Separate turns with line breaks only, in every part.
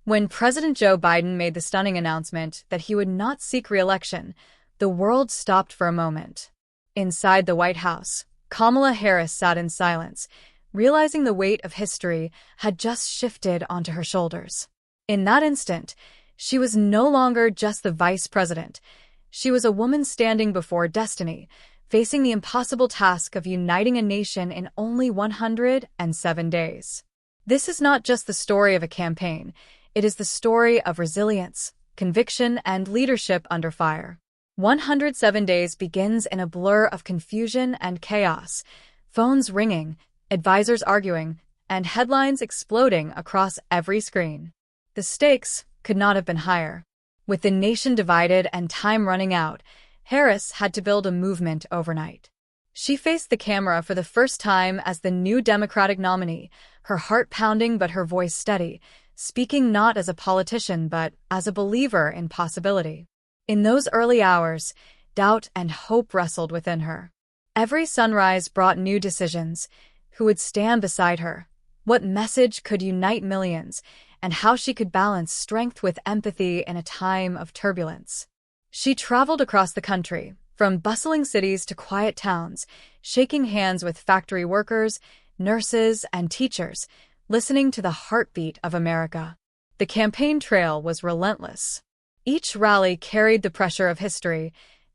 When President Joe Biden made the stunning announcement that he would not seek re-election, the world stopped for a moment. Inside the White House, Kamala Harris sat in silence, realizing the weight of history had just shifted onto her shoulders. In that instant, she was no longer just the vice president. She was a woman standing before destiny, facing the impossible task of uniting a nation in only 107 days. This is not just the story of a campaign. It is the story of resilience, conviction, and leadership under fire. 107 days begins in a blur of confusion and chaos, phones ringing, advisors arguing, and headlines exploding across every screen. The stakes could not have been higher. With the nation divided and time running out, Harris had to build a movement overnight. She faced the camera for the first time as the new Democratic nominee, her heart pounding but her voice steady, speaking not as a politician but as a believer in possibility. In those early hours, doubt and hope wrestled within her. Every sunrise brought new decisions. Who would stand beside her? What message could unite millions? And how she could balance strength with empathy in a time of turbulence. She traveled across the country, from bustling cities to quiet towns, shaking hands with factory workers, nurses, and teachers, listening to the heartbeat of America. The campaign trail was relentless. Each rally carried the pressure of history.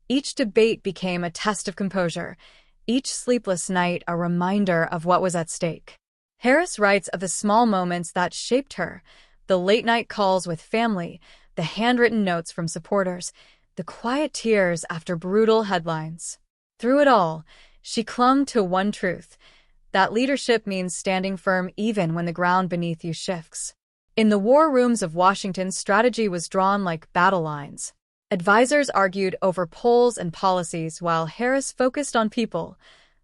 Each debate became a test of composure. Each sleepless night a reminder of what was at stake. Harris writes of the small moments that shaped her, the late-night calls with family, the handwritten notes from supporters, the quiet tears after brutal headlines. Through it all, she clung to one truth: that leadership means standing firm even when the ground beneath you shifts. In the war rooms of Washington, strategy was drawn like battle lines. Advisors argued over polls and policies while Harris focused on people.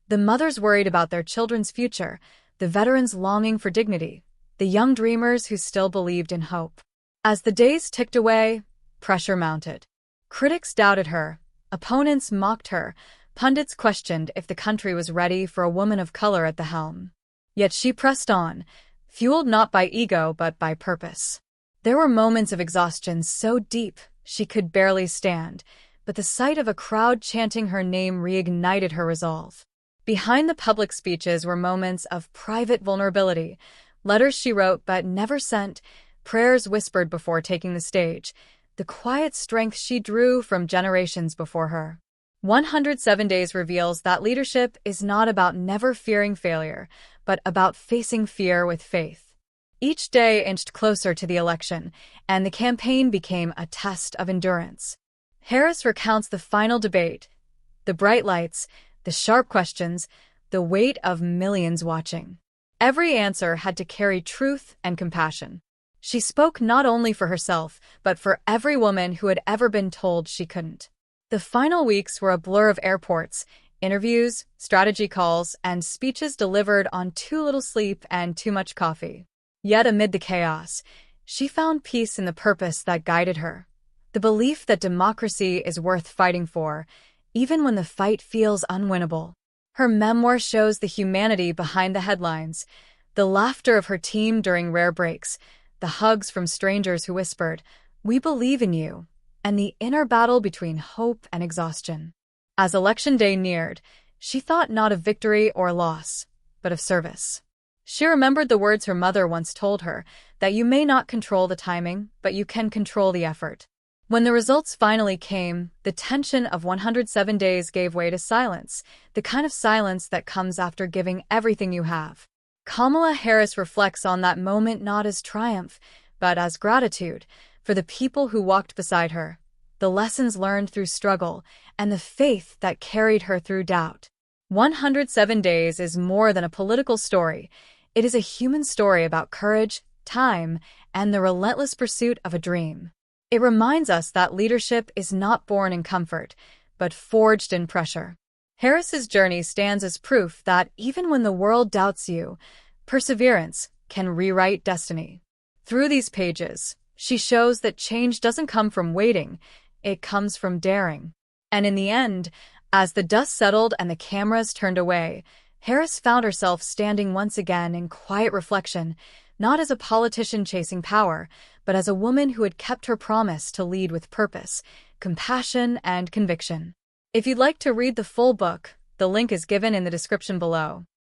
The mothers worried about their children's future, the veterans longing for dignity, the young dreamers who still believed in hope. As the days ticked away, pressure mounted. Critics doubted her, opponents mocked her, pundits questioned if the country was ready for a woman of color at the helm. Yet she pressed on, fueled not by ego but by purpose. There were moments of exhaustion so deep she could barely stand, but the sight of a crowd chanting her name reignited her resolve. Behind the public speeches were moments of private vulnerability, letters she wrote but never sent, prayers whispered before taking the stage, the quiet strength she drew from generations before her. 107 Days reveals that leadership is not about never fearing failure, but about facing fear with faith. Each day inched closer to the election, and the campaign became a test of endurance. Harris recounts the final debate, the bright lights, the sharp questions, the weight of millions watching. Every answer had to carry truth and compassion. She spoke not only for herself, but for every woman who had ever been told she couldn't. The final weeks were a blur of airports, interviews, strategy calls, and speeches delivered on too little sleep and too much coffee. Yet amid the chaos, she found peace in the purpose that guided her. The belief that democracy is worth fighting for, even when the fight feels unwinnable. Her memoir shows the humanity behind the headlines, the laughter of her team during rare breaks, the hugs from strangers who whispered, "We believe in you," and the inner battle between hope and exhaustion. As Election Day neared, she thought not of victory or loss, but of service. She remembered the words her mother once told her, that you may not control the timing, but you can control the effort. When the results finally came, the tension of 107 days gave way to silence, the kind of silence that comes after giving everything you have. Kamala Harris reflects on that moment not as triumph, but as gratitude for the people who walked beside her, the lessons learned through struggle, and the faith that carried her through doubt. 107 Days is more than a political story. It is a human story about courage, time, and the relentless pursuit of a dream. It reminds us that leadership is not born in comfort, but forged in pressure. Harris's journey stands as proof that even when the world doubts you, perseverance can rewrite destiny. Through these pages, she shows that change doesn't come from waiting, it comes from daring. And in the end, as the dust settled and the cameras turned away, Harris found herself standing once again in quiet reflection, not as a politician chasing power, but as a woman who had kept her promise to lead with purpose, compassion, and conviction. If you'd like to read the full book, the link is given in the description below.